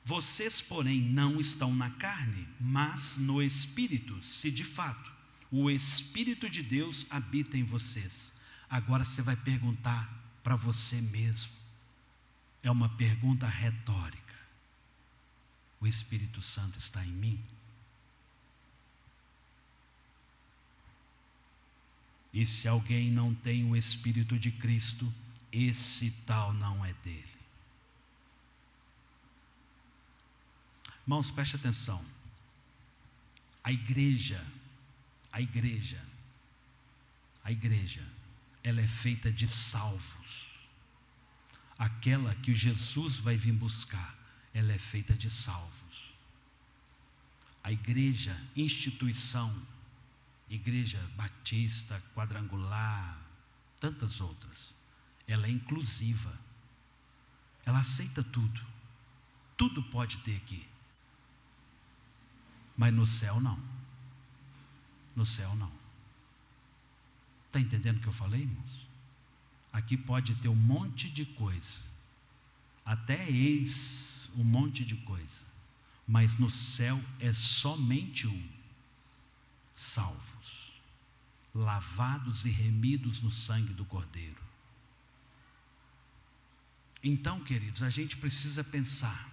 Vocês, porém, não estão na carne, mas no Espírito, se de fato o Espírito de Deus habita em vocês. Agora você vai perguntar para você mesmo. É uma pergunta retórica. O Espírito Santo está em mim? E se alguém não tem o Espírito de Cristo, esse tal não é dele. Irmãos, preste atenção. A igreja, ela é feita de salvos. Aquela que Jesus vai vir buscar, ela é feita de salvos. A igreja, instituição, igreja batista, quadrangular, tantas outras, ela é inclusiva. Ela aceita tudo. Tudo pode ter aqui. Mas no céu não. No céu não. Está entendendo o que eu falei, irmãos? Aqui pode ter um monte de coisa. Até um monte de coisa. Mas no céu é somente um. Salvos. Lavados e remidos no sangue do Cordeiro. Então, queridos, a gente precisa pensar.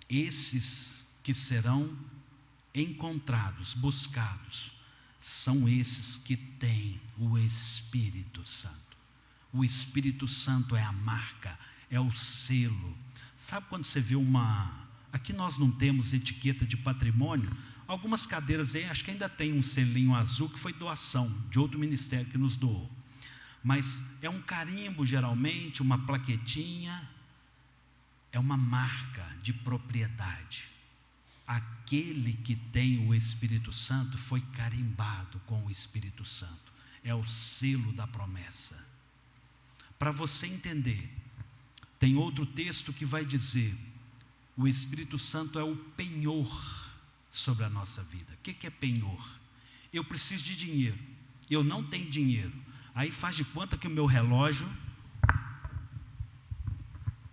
Esses que serão encontrados, buscados, são esses que têm o Espírito Santo. O Espírito Santo é a marca, é o selo. Sabe quando você vê aqui nós não temos etiqueta de patrimônio. Algumas cadeiras aí, acho que ainda tem um selinho azul que foi doação de outro ministério que nos doou. Mas é um carimbo geralmente, uma plaquetinha, é uma marca de propriedade. Aquele que tem o Espírito Santo foi carimbado com o Espírito Santo. É o selo da promessa. Para você entender, tem outro texto que vai dizer: o Espírito Santo é o penhor sobre a nossa vida. O que é penhor? Eu preciso de dinheiro, eu não tenho dinheiro. Aí faz de conta que o meu relógio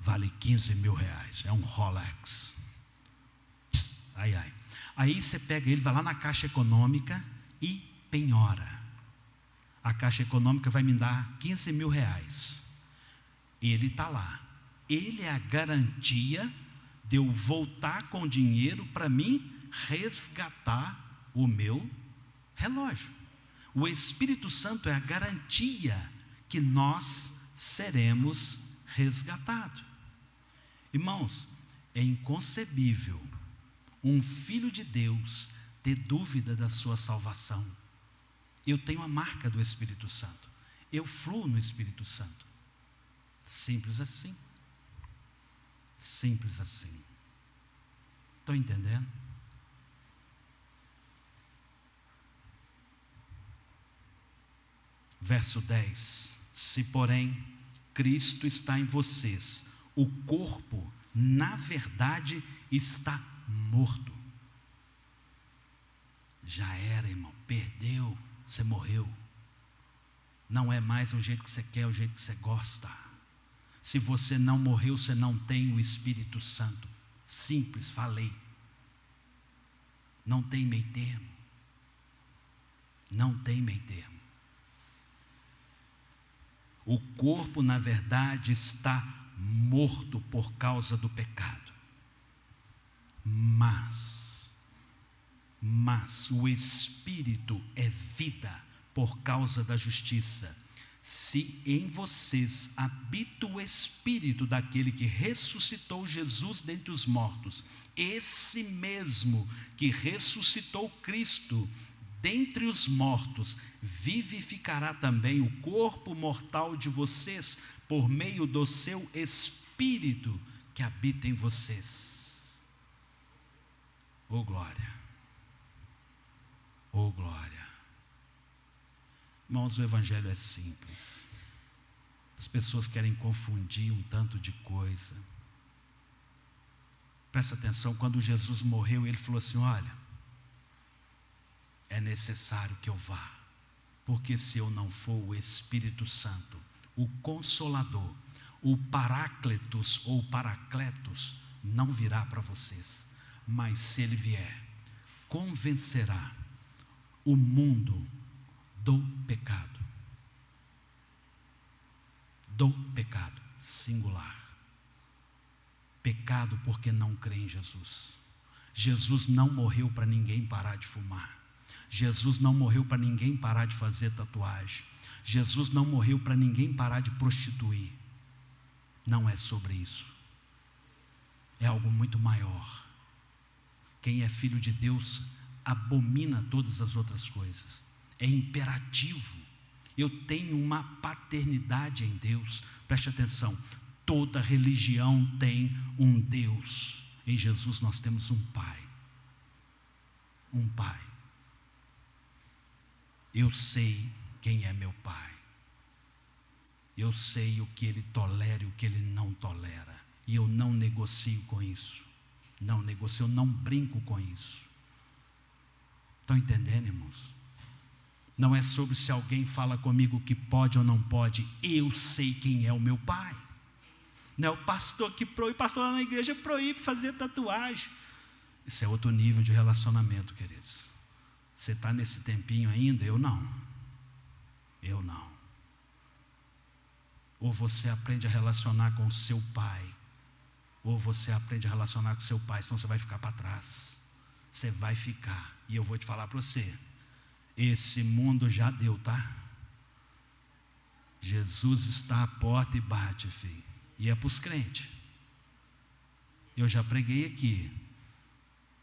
vale 15 mil reais, é um Rolex. Aí você pega ele, vai lá na Caixa Econômica e penhora. A Caixa Econômica vai me dar 15 mil reais. Ele está lá. Ele é a garantia de eu voltar com dinheiro para mim resgatar o meu relógio. O Espírito Santo é a garantia que nós seremos resgatados. Irmãos, é inconcebível um filho de Deus ter dúvida da sua salvação. Eu tenho a marca do Espírito Santo. Eu fluo no Espírito Santo. Simples assim. Simples assim. Estão entendendo? Verso 10. Se porém Cristo está em vocês, o corpo na verdade está morto. Já era, irmão, perdeu, você morreu. Não é mais o jeito que você quer, o jeito que você gosta. Se você não morreu, você não tem o Espírito Santo. Simples, falei. Não tem meio termo. Não tem meio termo. O corpo, na verdade, está morto por causa do pecado. Mas o Espírito é vida por causa da justiça. Se em vocês habita o Espírito daquele que ressuscitou Jesus dentre os mortos, esse mesmo que ressuscitou Cristo dentre os mortos, vivificará também o corpo mortal de vocês por meio do seu Espírito que habita em vocês. Oh glória, oh glória. Irmãos, o Evangelho é simples. As pessoas querem confundir um tanto de coisa. Presta atenção, quando Jesus morreu, ele falou assim: olha, é necessário que eu vá, porque se eu não for, o Espírito Santo, o Consolador, o Paráclitos ou Paracletos, não virá para vocês. Mas se ele vier, convencerá o mundo do pecado. Do pecado, singular. Pecado porque não crê em Jesus. Jesus não morreu para ninguém parar de fumar. Jesus não morreu para ninguém parar de fazer tatuagem. Jesus não morreu para ninguém parar de prostituir. Não é sobre isso. É algo muito maior. Quem é filho de Deus abomina todas as outras coisas. É imperativo. Eu tenho uma paternidade em Deus. Preste atenção. Toda religião tem um Deus. Em Jesus nós temos um Pai. Um Pai. Eu sei quem é meu Pai. Eu sei o que Ele tolera e o que Ele não tolera. E eu não negocio com isso. Não negocio, eu não brinco com isso. Estão entendendo, irmãos? Não é sobre se alguém fala comigo que pode ou não pode. Eu sei quem é o meu Pai. Não é o pastor que proíbe, pastor lá na igreja proíbe fazer tatuagem. Isso é outro nível de relacionamento, queridos. Você está nesse tempinho ainda? Eu não. Eu não. Ou você aprende a relacionar com o seu pai, ou você aprende a relacionar com o seu pai, senão você vai ficar para trás. Você vai ficar. E eu vou te falar para você, esse mundo já deu, tá? Jesus está à porta e bate, filho. E é para os crentes. Eu já preguei aqui.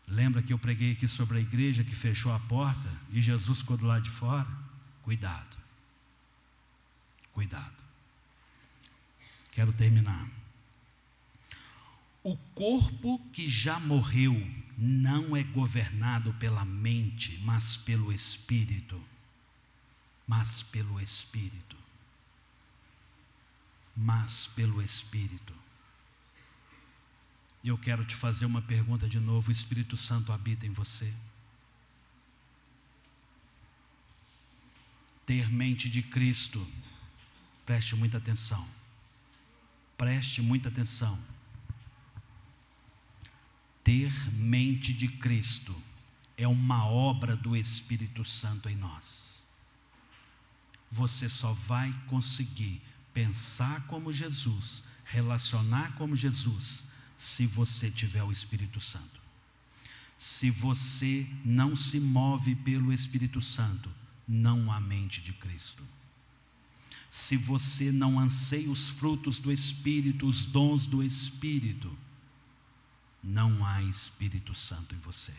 Lembra que eu preguei aqui sobre a igreja que fechou a porta e Jesus ficou do lado de fora? Cuidado. Cuidado. Quero terminar. O corpo que já morreu não é governado pela mente, mas pelo Espírito. Mas pelo Espírito. Mas pelo Espírito. E eu quero te fazer uma pergunta de novo. O Espírito Santo habita em você? Ter mente de Cristo. Preste muita atenção. Preste muita atenção. Ter mente de Cristo é uma obra do Espírito Santo em nós. Você só vai conseguir pensar como Jesus, relacionar como Jesus, se você tiver o Espírito Santo. Se você não se move pelo Espírito Santo, não há mente de Cristo. Se você não anseia os frutos do Espírito, os dons do Espírito, não há Espírito Santo em você.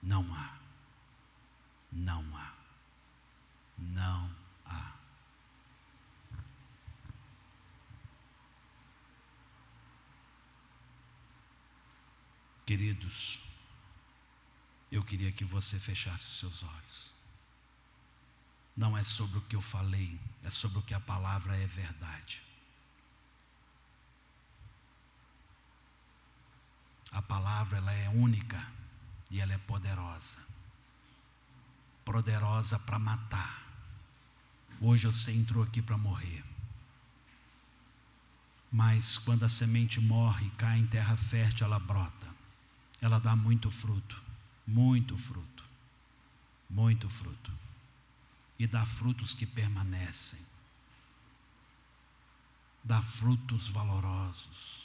Não há. Não há. Não há. Queridos, eu queria que você fechasse os seus olhos. Não é sobre o que eu falei, é sobre o que a palavra é verdade. A palavra, ela é única e ela é poderosa. Poderosa para matar. Hoje você entrou aqui para morrer. Mas quando a semente morre e cai em terra fértil, ela brota. Ela dá muito fruto. Muito fruto. Muito fruto. E dá frutos que permanecem. Dá frutos valorosos.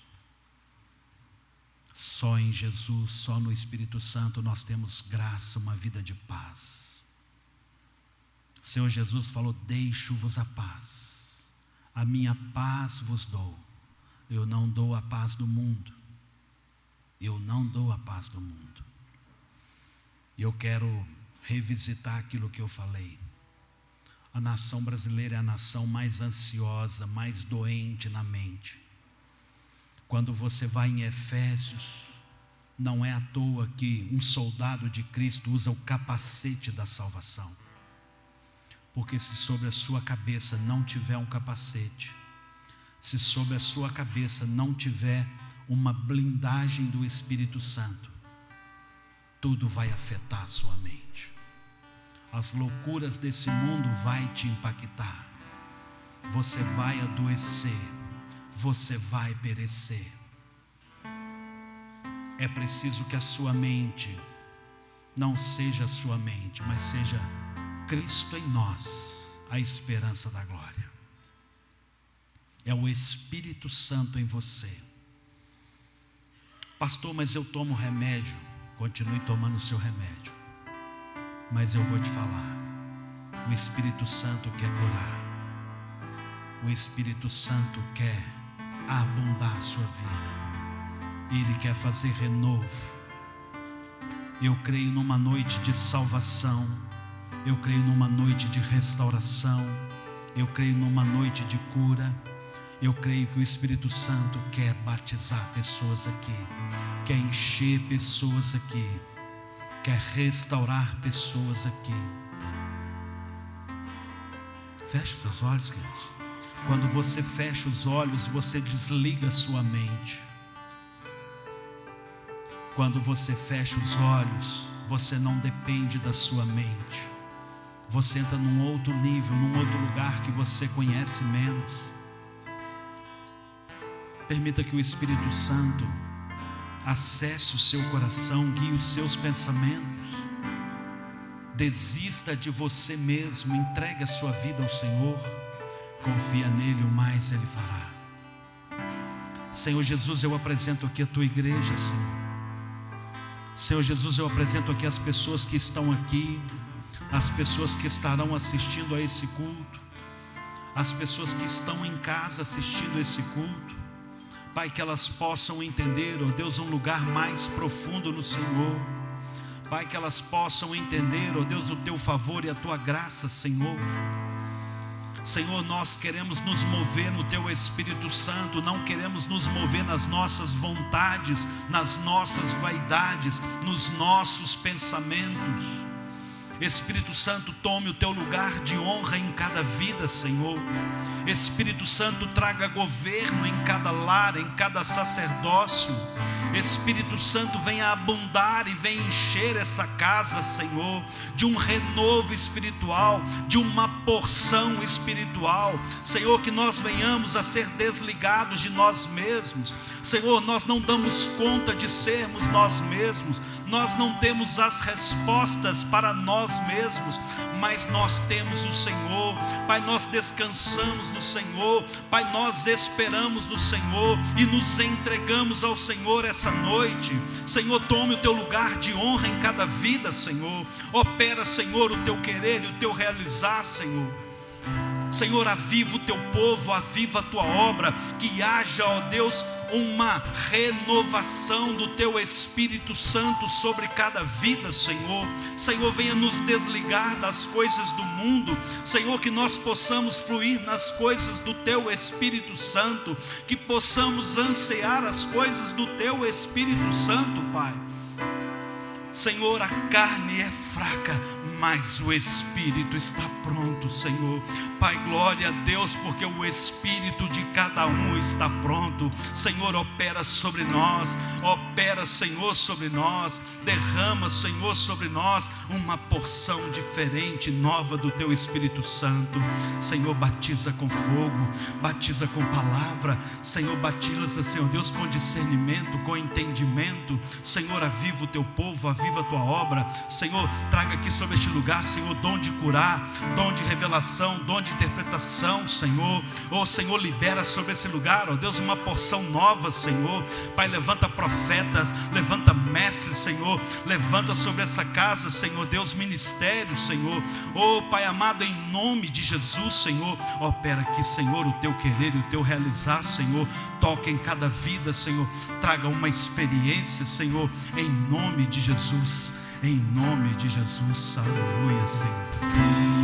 Só em Jesus, só no Espírito Santo nós temos graça, uma vida de paz. O Senhor Jesus falou: deixo-vos a paz, a minha paz vos dou. Eu não dou a paz do mundo. Eu não dou a paz do mundo. E eu quero revisitar aquilo que eu falei. A nação brasileira é a nação mais ansiosa, mais doente na mente. Quando você vai em Efésios, não é à toa que um soldado de Cristo usa o capacete da salvação. Porque se sobre a sua cabeça não tiver um capacete, se sobre a sua cabeça não tiver uma blindagem do Espírito Santo, tudo vai afetar a sua mente. As loucuras desse mundo vai te impactar. Você vai adoecer. Você vai perecer. É preciso que a sua mente não seja a sua mente, mas seja Cristo em nós, a esperança da glória. é o Espírito Santo em você. Pastor, mas eu tomo remédio. Continue tomando o seu remédio. Mas eu vou te falar, o Espírito Santo quer curar. O Espírito Santo quer abundar a sua vida. Ele quer fazer renovo. Eu creio numa noite de salvação. Eu creio numa noite de restauração. Eu creio numa noite de cura. Eu creio que o Espírito Santo quer batizar pessoas aqui, quer encher pessoas aqui, quer restaurar pessoas aqui. Feche seus olhos, queridos. Quando você fecha os olhos, você desliga a sua mente. Quando você fecha os olhos, você não depende da sua mente. Você entra num outro nível, num outro lugar que você conhece menos. Permita que o Espírito Santo acesse o seu coração, guie os seus pensamentos. Desista de você mesmo, entregue a sua vida ao Senhor. Confia nele, o mais ele fará. Senhor Jesus, eu apresento aqui a tua igreja, Senhor. Senhor Jesus, eu apresento aqui as pessoas que estão aqui, as pessoas que estarão assistindo a esse culto, as pessoas que estão em casa assistindo a esse culto. Pai, que elas possam entender, ó Deus, um lugar mais profundo no Senhor. Pai, que elas possam entender, ó Deus, o teu favor e a tua graça, Senhor. Senhor, nós queremos nos mover no teu Espírito Santo, não queremos nos mover nas nossas vontades, nas nossas vaidades, nos nossos pensamentos. Espírito Santo, tome o teu lugar de honra em cada vida, Senhor. Espírito Santo, traga governo em cada lar, em cada sacerdócio. Espírito Santo, venha abundar e venha encher essa casa, Senhor, de um renovo espiritual, de uma porção espiritual. Senhor, que nós venhamos a ser desligados de nós mesmos. Senhor, nós não damos conta de sermos nós mesmos. Nós não temos as respostas para nós mesmos, mas nós temos o Senhor. Pai, nós descansamos no Senhor. Pai, nós esperamos no Senhor e nos entregamos ao Senhor essa noite. Senhor, tome o teu lugar de honra em cada vida, Senhor. Opera, Senhor, o teu querer e o teu realizar, Senhor. Senhor, aviva o teu povo, aviva a tua obra, que haja, ó Deus, uma renovação do teu Espírito Santo sobre cada vida, Senhor. Senhor, venha nos desligar das coisas do mundo, Senhor, que nós possamos fluir nas coisas do teu Espírito Santo, que possamos ansiar as coisas do teu Espírito Santo, Pai. Senhor, a carne é fraca, mas o Espírito está pronto, Senhor. Pai, glória a Deus, porque o Espírito de cada um está pronto. Senhor, opera sobre nós, opera, Senhor, sobre nós. Derrama, Senhor, sobre nós uma porção diferente, nova do teu Espírito Santo. Senhor, batiza com fogo, batiza com palavra. Senhor, batiza, Senhor Deus, com discernimento, com entendimento. Senhor, aviva o teu povo, aviva a tua obra. Senhor, traga aqui sobre este lugar, Senhor, dom de curar, dom de revelação, dom de interpretação, Senhor. Oh, Senhor, libera sobre esse lugar, ó Deus, uma porção nova, Senhor. Pai, levanta profetas, levanta mestres, Senhor. Levanta sobre essa casa, Senhor Deus, ministério, Senhor. Oh, Pai amado, em nome de Jesus, Senhor, opera aqui, Senhor, o teu querer e o teu realizar, Senhor. Toca em cada vida, Senhor. Traga uma experiência, Senhor, em nome de Jesus. Em nome de Jesus, aleluia, Senhor.